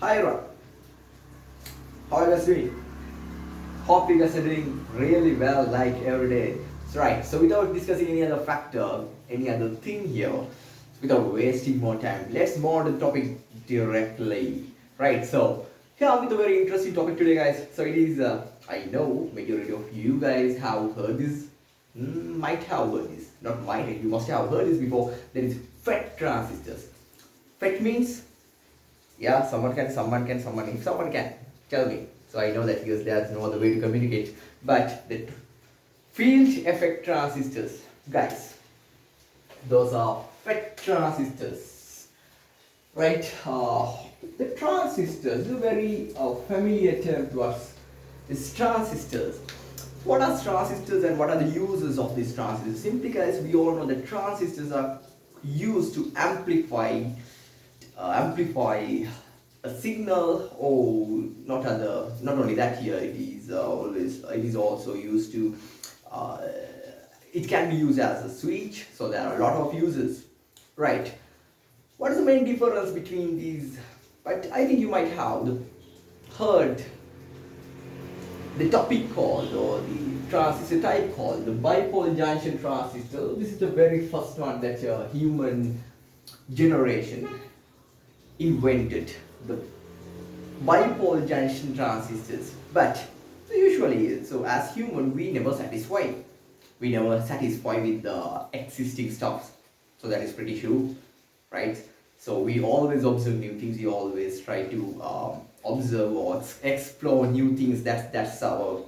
Hi Ron, how are you guys doing? Hope you guys are doing really well like every day. That's right. So without discussing any other factor, any other thing here, without wasting more time, let's move on to the topic directly. Right. So here with a very interesting topic today, guys. So it is. I know majority of you guys have heard this. Might have heard this. Not might. You must have heard this before. There is FET transistors. FET means yeah, if someone can tell me. So I know that because there's no other way to communicate. But the field effect transistors, guys, those are FET transistors, right? The transistors is a very familiar term to us. It's transistors. What are transistors and what are the uses of these transistors? Simply, guys, we all know that transistors are used to amplify a signal, or not only that here, it is also used to it can be used as a switch, so there are a lot of uses, right? What is the main difference between these? But I think you might have heard the topic called, or the transistor type called, the bipolar junction transistor. This is the very first one that human generation invented, the bipolar junction transistors. But usually, so as human, we never satisfy. We never satisfy with the existing stuff. So that is pretty true, right? So we always observe new things. We always try to observe or explore new things. That's our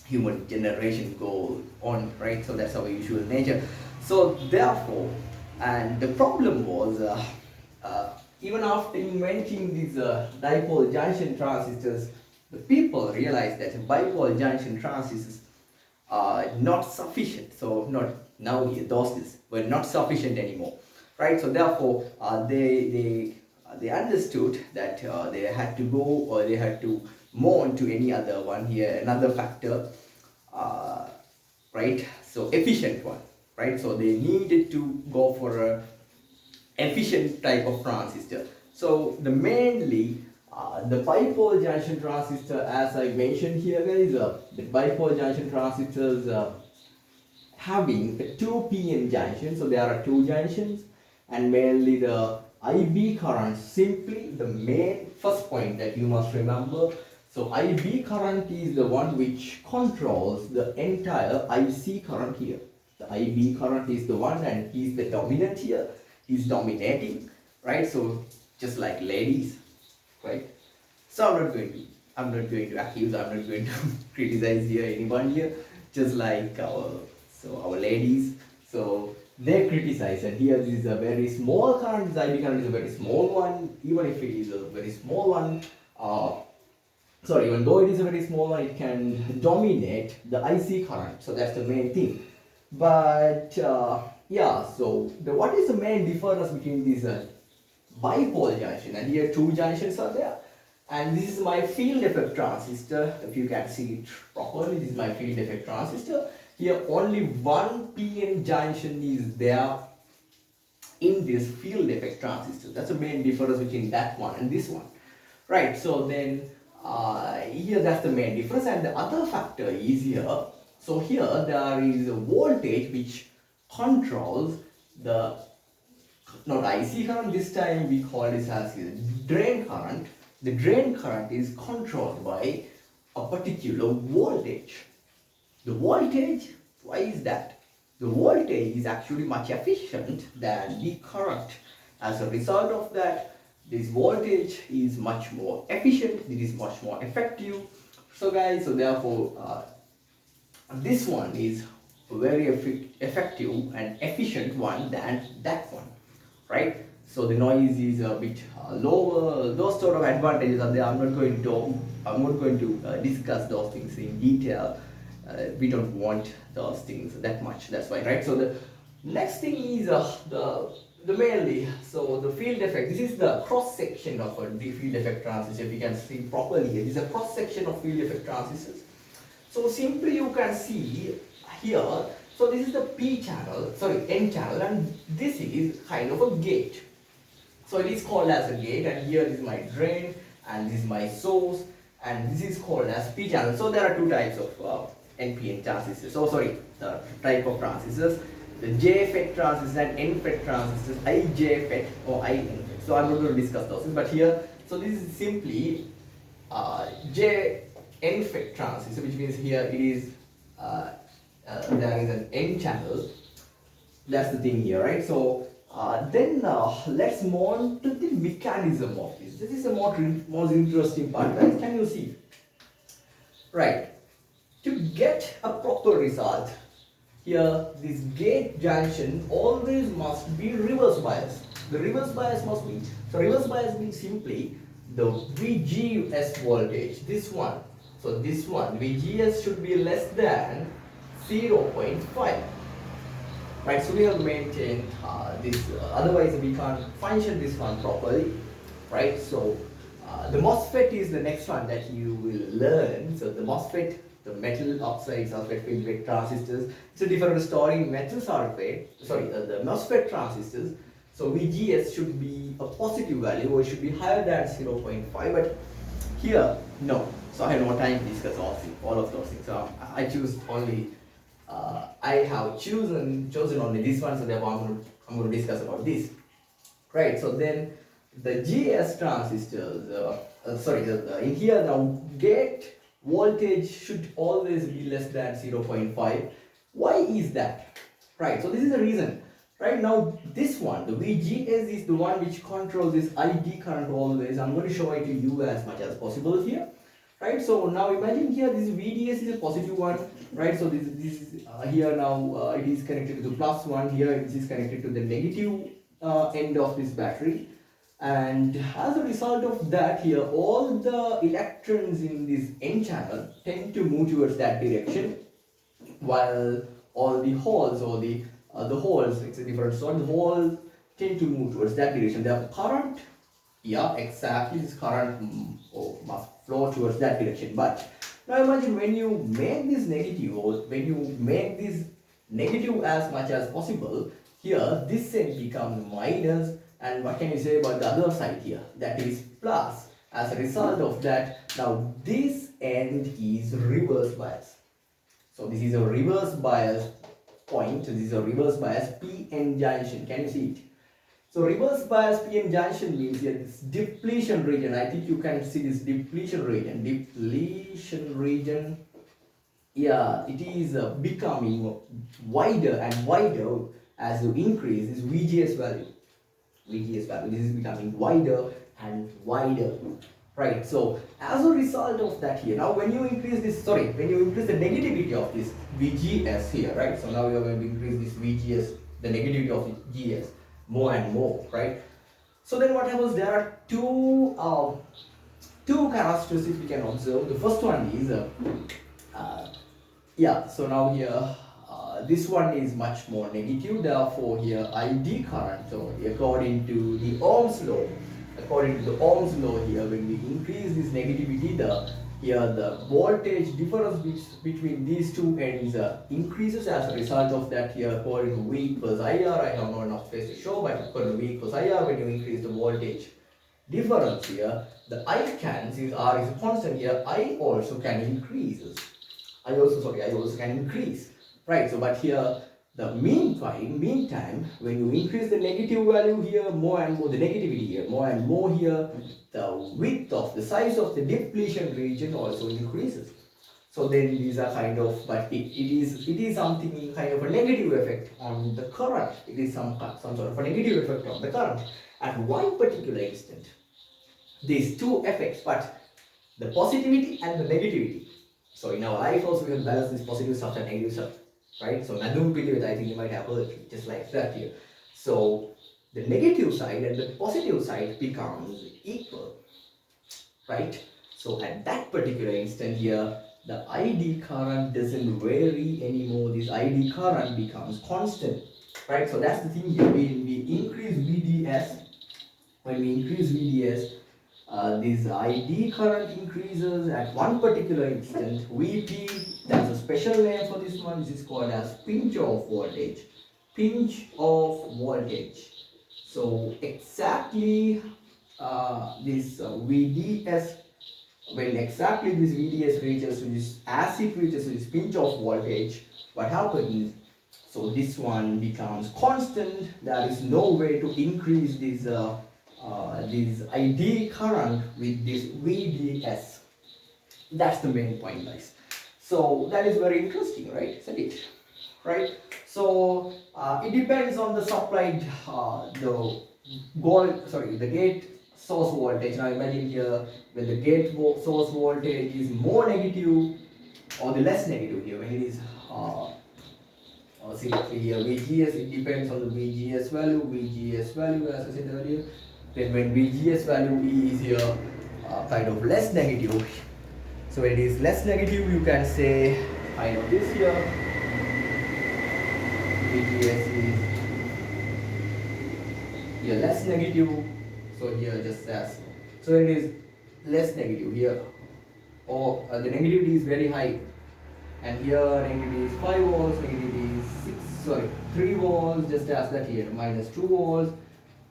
human generation goal on, right? So that's our usual nature. So therefore, and the problem was. Even after inventing these dipole junction transistors, the people realized that bipolar junction transistors are not sufficient. So not now here, those days were not sufficient anymore, right? So therefore, they understood that they had to go, or they had to move on to any other one here, another factor, right? So efficient one, right? So they needed to go for a efficient type of transistor. So the mainly the bipolar junction transistor, as I mentioned here, guys, the bipolar junction transistors having a 2 p-n junction. So there are two junctions, and mainly the IB current. Simply the main first point that you must remember. So IB current is the one which controls the entire IC current here. The IB current is the one, and is the dominant here. Is dominating, right? So just like ladies, right? So I'm not going to accuse, I'm not going to criticize here anyone here. Just like our ladies, so they criticize, and here this is a very small current. This IB current is a very small one, even if it is a very small one. Even though it is a very small one, it can dominate the IC current. So that's the main thing. But yeah, so what is the main difference between these bipolar junction, and here two junctions are there, and this is my field effect transistor. If you can see it properly, this is my field effect transistor. Here only 1 p-n junction is there in this field effect transistor. That's the main difference between that one and this one, right? So then here that's the main difference, and the other factor is here. So here there is a voltage which controls the, not IC current, this time we call this as drain current. The drain current is controlled by a particular voltage. The voltage, why is that? The voltage is actually much efficient than the current. As a result of that, this voltage is much more efficient, it is much more effective. So guys, so therefore this one is a very effective and efficient one than that one, right? So the noise is a bit lower. Those sort of advantages are there. I'm not going to discuss those things in detail. We don't want those things that much. That's why, right? So the next thing is the mainly, so the field effect. This is the cross section of a field effect transistor. If you can see properly, it is a cross section of field effect transistors. So simply you can see here, so this is the N channel, and this is kind of a gate. So it is called as a gate, and here is my drain, and this is my source, and this is called as P channel. So there are two types of NPN transistors. So sorry, the type of transistors, the JFET transistors and NFET transistors, IJFET or INFET. So I'm not going to discuss those, but here, so this is simply NFET transistor, which means here it is there is an N channel. That's the thing here, right? So then let's move on to the mechanism of this. This is the most interesting part, guys. Can you see? Right. To get a proper result, here this gate junction always must be reverse bias. The reverse bias must be, so reverse bias means simply the VGS voltage, this one. So this one, VGS should be less than 0.5. Right, so we have maintained this, otherwise we can't function this one properly, right? So the MOSFET is the next one that you will learn. So the MOSFET, the metal oxide sulfate FET transistors, it's a different story. Metal sulfate, sorry, the MOSFET transistors, so VGS should be a positive value or it should be higher than 0.5, but here, no. So I have no time to discuss all of those things. So I choose only, I have chosen only this one, so therefore I'm going to discuss about this. Right, so then the GS transistors, in here now gate voltage should always be less than 0.5. Why is that? Right, so this is the reason. Right now, this one, the VGS is the one which controls this ID current always. I'm going to show it to you as much as possible here. Right, so now imagine here this VDS is a positive one, right? So this is here now it is connected to the plus one. Here this is connected to the negative end of this battery, and as a result of that, here all the electrons in this N channel tend to move towards that direction, while all the holes or the holes, it's a different sort, the holes tend to move towards that direction. The current, yeah, exactly, this current must flow towards that direction. But now imagine when you make this negative, or when you make this negative as much as possible, here this end becomes minus, and what can you say about the other side here? That is plus. As a result of that, now this end is reverse bias. So this is a reverse bias point. This is a reverse bias PN junction. Can you see it? So reverse bias PN junction means here this depletion region. I think you can see this depletion region. Depletion region. Yeah, it is becoming wider and wider as you increase this VGS value. VGS value. This is becoming wider and wider. Right. So as a result of that here, now when you increase this, when you increase the negativity of this VGS here, right? So now we are going to increase this VGS, the negativity of the GS more and more, right? So then what happens? There are two characteristics we can observe. The first one is so now here this one is much more negative, therefore here ID current, so according to the Ohm's law, here, when we increase this negativity, the voltage difference between these two ends increases. As a result of that, here according to V equals IR, I have not enough space to show, but according to V equals IR, when you increase the voltage difference here, the I can, since R is a constant here, I also can increase. I also can increase. Right, so but here the meantime, when you increase the negative value here more and more, the negativity here more and more here, the width of the size of the depletion region also increases. So then these are kind of, but it is something kind of a negative effect on the current. It is some sort of a negative effect on the current at one particular instant. These two effects, but the positivity and the negativity. So in our life also we have balance this positive stuff and negative stuff. Right, so Nadum I think you might have heard just like that here. So the negative side and the positive side becomes equal, right? So at that particular instant here, the ID current doesn't vary anymore. This ID current becomes constant, right? So that's the thing here. When we increase VDS, this ID current increases at one particular instant. VP, that's a special name for this one. This is called as pinch off voltage. Pinch off voltage. So exactly this VDS, when exactly this VDS reaches to this, as it reaches to this pinch of voltage, what happens? So this one becomes constant. There is no way to increase this ID current with this VDS. That's the main point, guys. So that is very interesting, right? Isn't it? Right? So it depends on the supplied the gate source voltage. Now imagine here when the source voltage is more negative or the less negative here when it is see here VGS, it depends on the VGS value as I said earlier. Then when VGS value is here kind of less negative, so when it is less negative, you can say kind of this here VGS is here less negative, so here just as, so it is less negative here, or the negativity is very high, and here negativity is 5 volts, negativity is 3 volts, just as that here, minus 2 volts,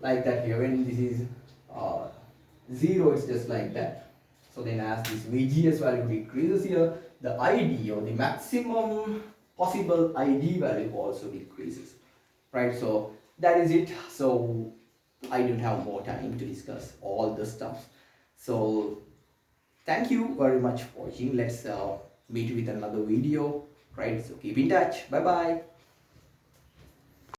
like that here. When this is 0, it's just like that. So then as this VGS value decreases here, the ID or the maximum possible ID value also decreases, right? So that is it. So I don't have more time to discuss all the stuff. So thank you very much for watching. Let's meet with another video, right? So keep in touch. Bye bye.